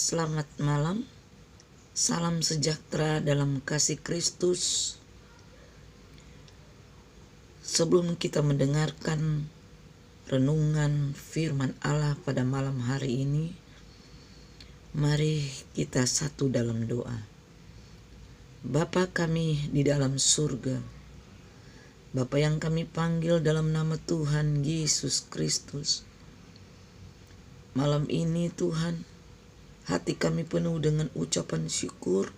Selamat malam, salam sejahtera dalam kasih Kristus. Sebelum kita mendengarkan renungan firman Allah pada malam hari ini, mari kita satu dalam doa. Bapa kami di dalam surga, Bapa yang kami panggil dalam nama Tuhan Yesus Kristus, malam ini Tuhan, hati kami penuh dengan ucapan syukur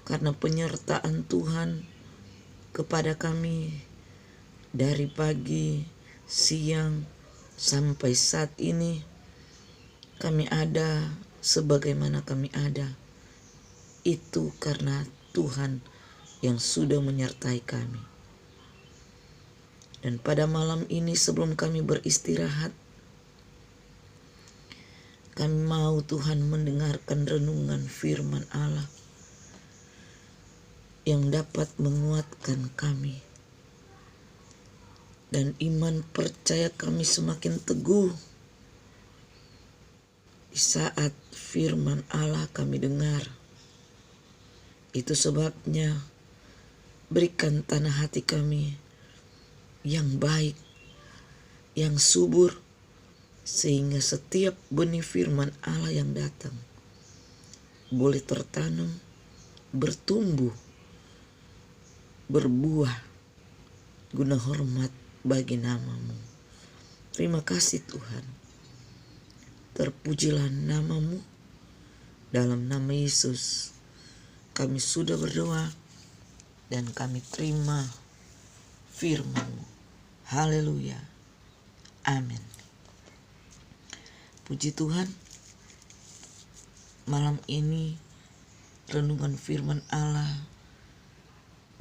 karena penyertaan Tuhan kepada kami dari pagi, siang, sampai saat ini. Kami ada sebagaimana kami ada. Itu karena Tuhan yang sudah menyertai kami. Dan pada malam ini sebelum kami beristirahat, kami mau Tuhan mendengarkan renungan firman Allah yang dapat menguatkan kami. Dan iman percaya kami semakin teguh di saat firman Allah kami dengar. Itu sebabnya berikan tanah hati kami yang baik, yang subur, sehingga setiap benih firman Allah yang datang boleh tertanam, bertumbuh, berbuah, guna hormat bagi nama-Mu. Terima kasih Tuhan. Terpujilah nama-Mu. Dalam nama Yesus kami sudah berdoa dan kami terima firman-Mu. Haleluya. Amin. Puji Tuhan, malam ini renungan firman Allah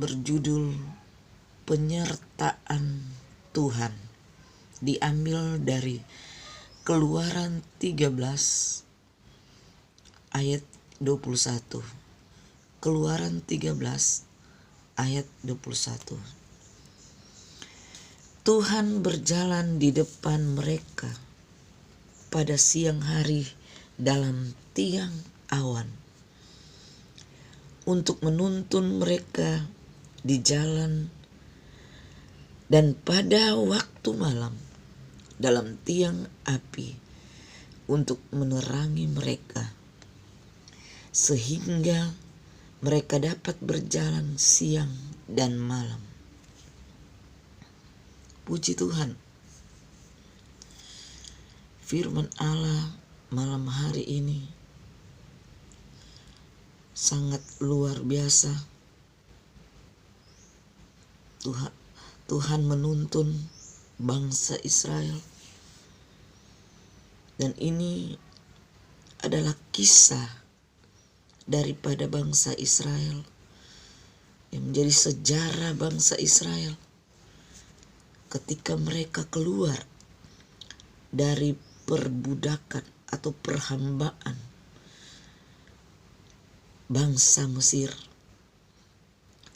berjudul Penyertaan Tuhan. Diambil dari Keluaran 13 ayat 21. Keluaran 13 ayat 21. Tuhan berjalan di depan mereka pada siang hari dalam tiang awan untuk menuntun mereka di jalan, dan pada waktu malam dalam tiang api untuk menerangi mereka, sehingga mereka dapat berjalan siang dan malam. Puji Tuhan. Firman Allah malam hari ini sangat luar biasa. Tuhan menuntun bangsa Israel, dan ini adalah kisah daripada bangsa Israel yang menjadi sejarah bangsa Israel ketika mereka keluar dari perbudakan atau perhambaan bangsa Mesir.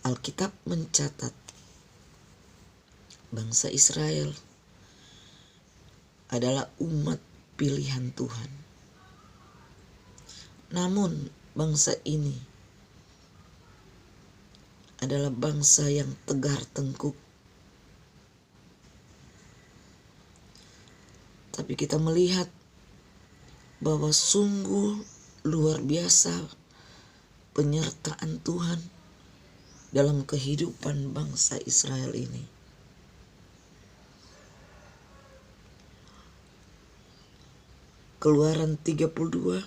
Alkitab mencatat bangsa Israel adalah umat pilihan Tuhan. Namun bangsa ini adalah bangsa yang tegar tengkuk. Tapi kita melihat bahwa sungguh luar biasa penyertaan Tuhan dalam kehidupan bangsa Israel ini. Keluaran 32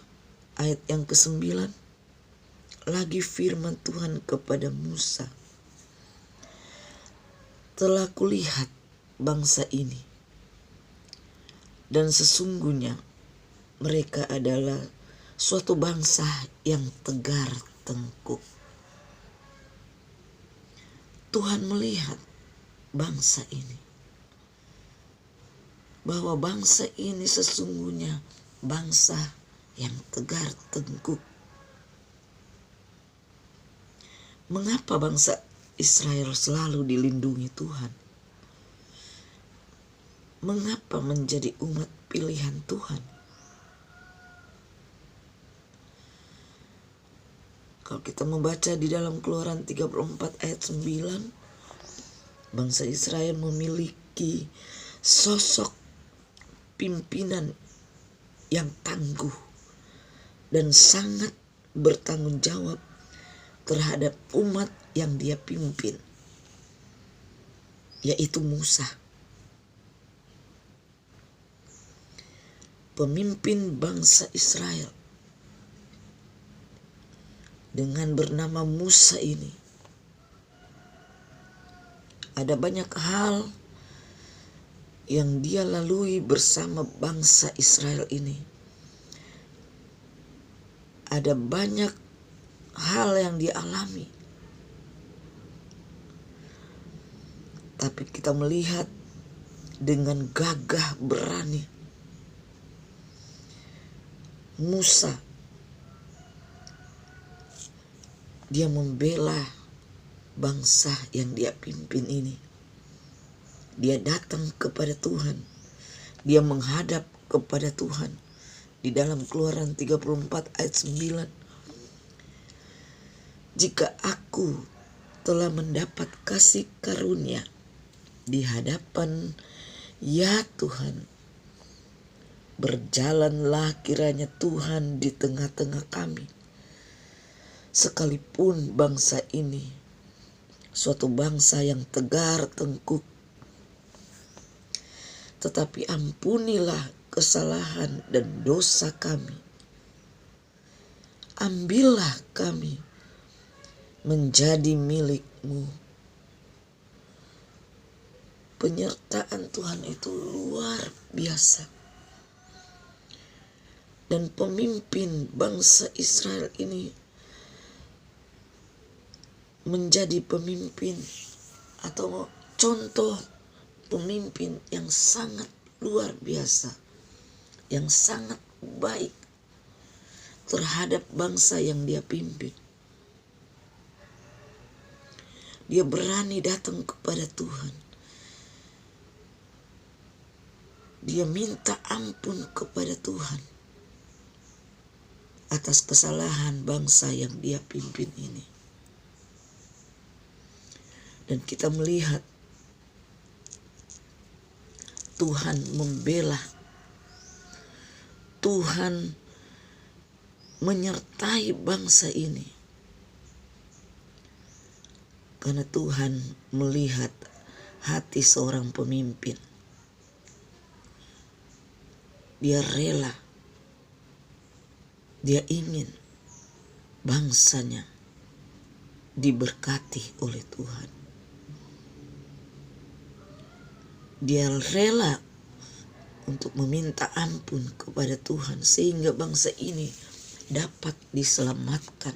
ayat yang ke-9, lagi firman Tuhan kepada Musa, telah kulihat bangsa ini, dan sesungguhnya mereka adalah suatu bangsa yang tegar tengkuk. Tuhan melihat bangsa ini, bahwa bangsa ini sesungguhnya bangsa yang tegar tengkuk. Mengapa bangsa Israel selalu dilindungi Tuhan? Mengapa menjadi umat pilihan Tuhan? Kalau kita membaca di dalam Keluaran 34 ayat 9, bangsa Israel memiliki sosok pimpinan yang tangguh dan sangat bertanggung jawab terhadap umat yang dia pimpin, yaitu Musa. Pemimpin bangsa Israel dengan bernama Musa ini, ada banyak hal yang dia lalui bersama bangsa Israel ini. Ada banyak hal yang dia alami. Tapi kita melihat dengan gagah berani Musa, dia membela bangsa yang dia pimpin ini. Dia datang kepada Tuhan. Dia menghadap kepada Tuhan. Di dalam Keluaran 34 ayat 9. Jika aku telah mendapat kasih karunia di hadapan ya Tuhan, berjalanlah kiranya Tuhan di tengah-tengah kami. Sekalipun bangsa ini suatu bangsa yang tegar tengkuk, tetapi ampunilah kesalahan dan dosa kami. Ambillah kami menjadi milik-Mu. Penyertaan Tuhan itu luar biasa. Dan pemimpin bangsa Israel ini menjadi pemimpin atau contoh pemimpin yang sangat luar biasa, yang sangat baik terhadap bangsa yang dia pimpin. Dia berani datang kepada Tuhan. Dia minta ampun kepada Tuhan atas kesalahan bangsa yang dia pimpin ini. Dan kita melihat Tuhan membela, Tuhan menyertai bangsa ini. Karena Tuhan melihat hati seorang pemimpin. Dia rela, dia ingin bangsanya diberkati oleh Tuhan. Dia rela untuk meminta ampun kepada Tuhan sehingga bangsa ini dapat diselamatkan.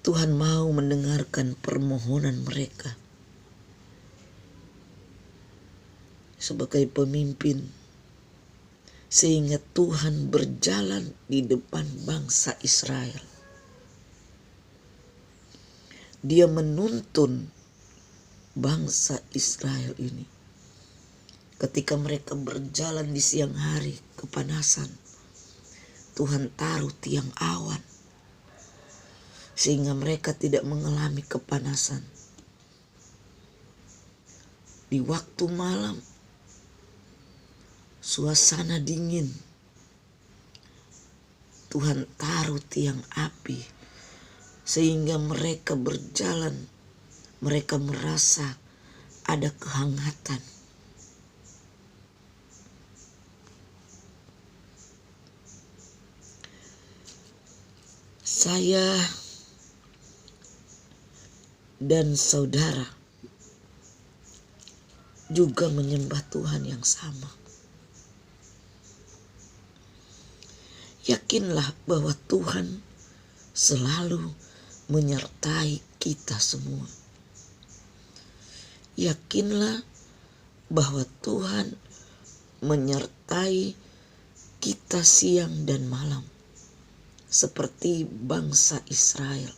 Tuhan mau mendengarkan permohonan mereka. Sebagai pemimpin, sehingga Tuhan berjalan di depan bangsa Israel. Dia menuntun bangsa Israel ini. Ketika mereka berjalan di siang hari kepanasan, Tuhan taruh tiang awan sehingga mereka tidak mengalami kepanasan. Di waktu malam, suasana dingin, Tuhan taruh tiang api sehingga mereka berjalan, mereka merasa ada kehangatan. Saya dan saudara juga menyembah Tuhan yang sama. Yakinlah bahwa Tuhan selalu menyertai kita semua. Yakinlah bahwa Tuhan menyertai kita siang dan malam, seperti bangsa Israel.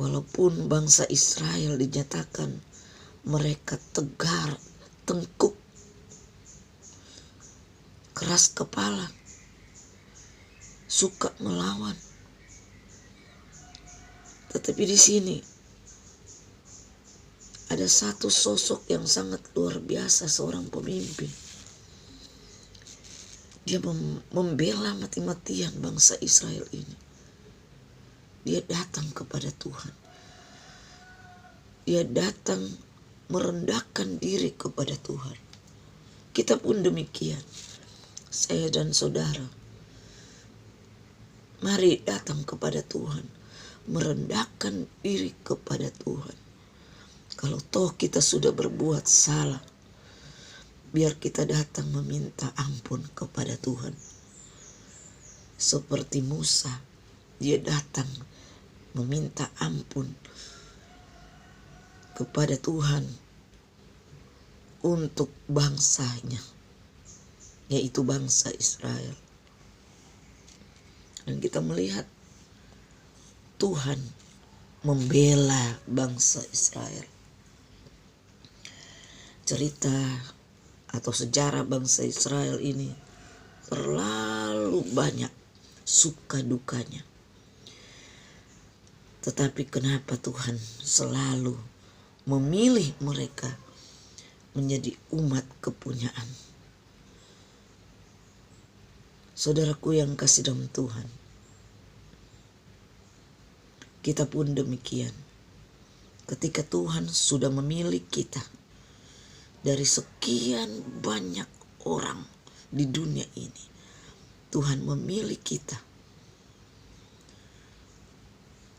Walaupun bangsa Israel dinyatakan mereka tegar, tengkuk, keras kepala, suka melawan. Tetapi di sini ada satu sosok yang sangat luar biasa, seorang pemimpin. Dia membela mati-matian bangsa Israel ini. Dia datang kepada Tuhan. Dia datang merendahkan diri kepada Tuhan. Kita pun demikian. Saya dan saudara, mari datang kepada Tuhan, merendahkan diri kepada Tuhan. Kalau toh kita sudah berbuat salah, biar kita datang meminta ampun kepada Tuhan. Seperti Musa, dia datang meminta ampun kepada Tuhan untuk bangsanya, yaitu bangsa Israel. Dan kita melihat Tuhan membela bangsa Israel. Cerita atau sejarah bangsa Israel ini terlalu banyak suka dukanya. Tetapi kenapa Tuhan selalu memilih mereka menjadi umat kepunyaan? Saudaraku yang kasih dalam Tuhan, kita pun demikian. Ketika Tuhan sudah memilih kita dari sekian banyak orang di dunia ini, Tuhan memilih kita.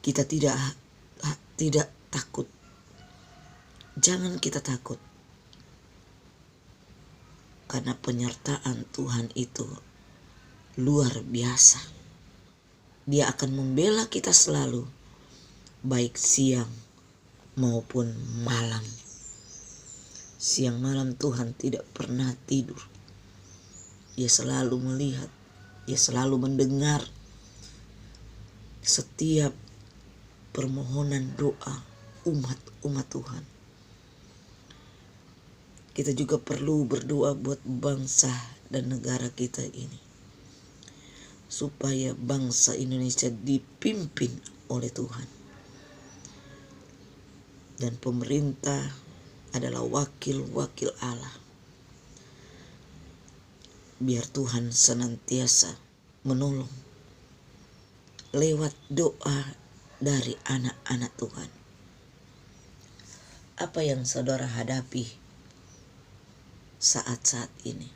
Kita tidak takut. Jangan kita takut. Karena penyertaan Tuhan itu luar biasa. Dia akan membela kita selalu, baik siang maupun malam. Siang malam Tuhan tidak pernah tidur. Dia selalu melihat, dia selalu mendengar setiap permohonan doa umat Tuhan. Kita juga perlu berdoa buat bangsa dan negara kita ini, supaya bangsa Indonesia dipimpin oleh Tuhan. Dan pemerintah adalah wakil-wakil Allah. Biar Tuhan senantiasa menolong lewat doa dari anak-anak Tuhan. Apa yang saudara hadapi saat-saat ini?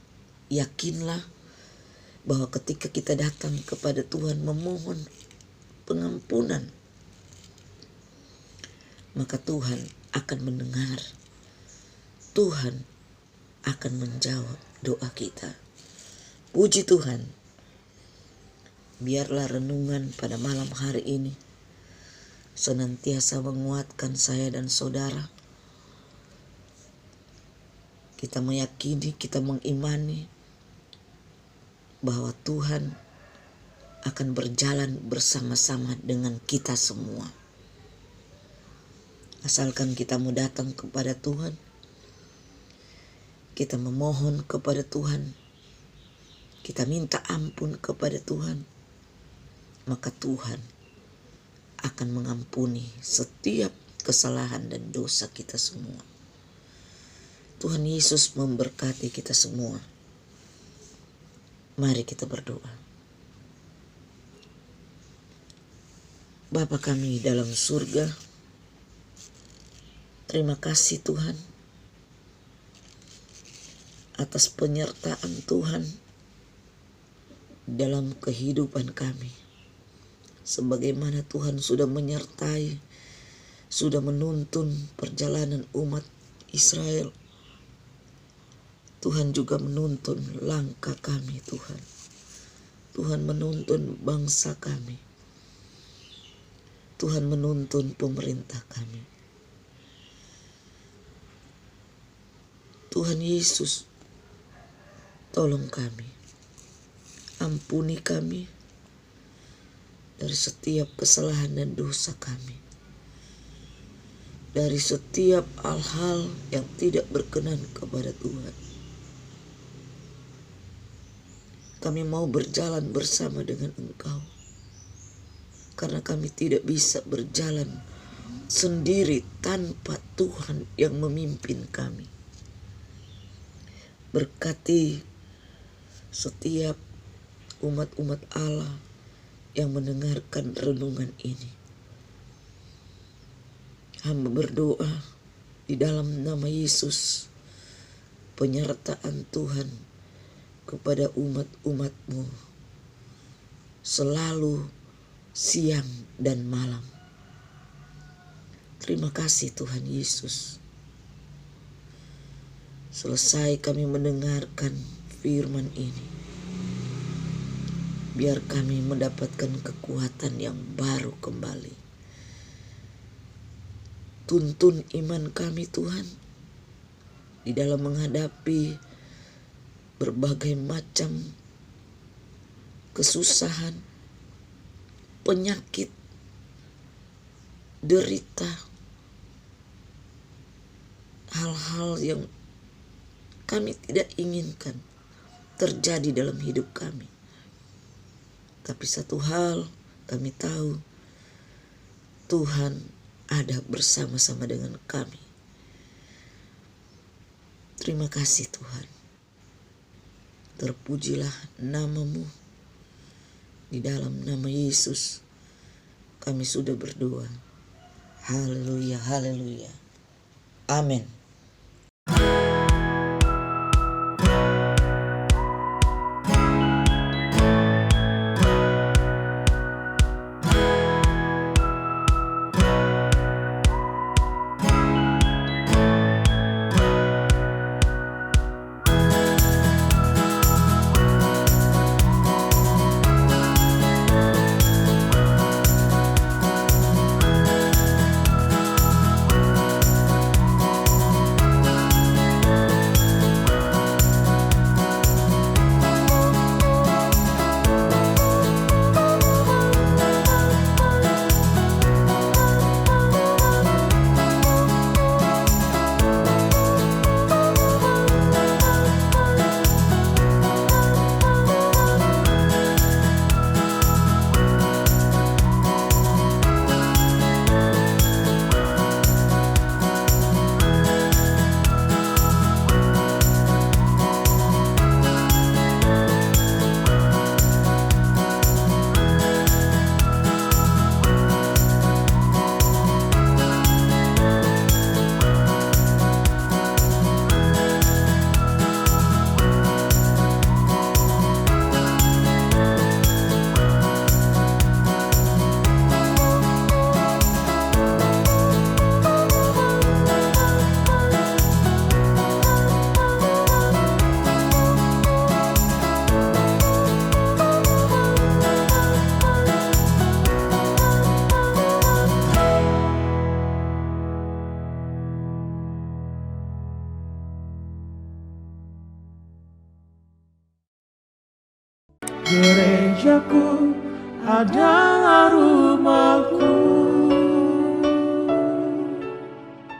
Yakinlah bahwa ketika kita datang kepada Tuhan memohon pengampunan, maka Tuhan akan mendengar. Tuhan akan menjawab doa kita. Puji Tuhan. Biarlah renungan pada malam hari ini senantiasa menguatkan saya dan saudara. Kita meyakini, kita mengimani bahwa Tuhan akan berjalan bersama-sama dengan kita semua. Asalkan kita mau datang kepada Tuhan, kita memohon kepada Tuhan, kita minta ampun kepada Tuhan, maka Tuhan akan mengampuni setiap kesalahan dan dosa kita semua. Tuhan Yesus memberkati kita semua. Mari kita berdoa. Bapa kami dalam surga, terima kasih Tuhan atas penyertaan Tuhan dalam kehidupan kami. Sebagaimana Tuhan sudah menyertai, sudah menuntun perjalanan umat Israel, Tuhan juga menuntun langkah kami Tuhan. Tuhan menuntun bangsa kami. Tuhan menuntun pemerintah kami. Tuhan Yesus, tolong kami, ampuni kami dari setiap kesalahan dan dosa kami, dari setiap hal-hal yang tidak berkenan kepada Tuhan. Kami mau berjalan bersama dengan Engkau. Karena kami tidak bisa berjalan sendiri tanpa Tuhan yang memimpin kami. Berkati setiap umat-umat Allah yang mendengarkan renungan ini. Hamba berdoa di dalam nama Yesus, penyertaan Tuhan kepada umat-umat-Mu selalu siang dan malam. Terima kasih Tuhan Yesus. Selesai kami mendengarkan firman ini, biar kami mendapatkan kekuatan yang baru kembali. Tuntun iman kami Tuhan di dalam menghadapi berbagai macam kesusahan, penyakit, derita, hal-hal yang kami tidak inginkan terjadi dalam hidup kami. Tapi satu hal kami tahu, Tuhan ada bersama-sama dengan kami. Terima kasih Tuhan. Terpujilah nama-Mu. Di dalam nama Yesus kami sudah berdoa. Haleluya, haleluya. Amin. Gerejaku adalah rumahku.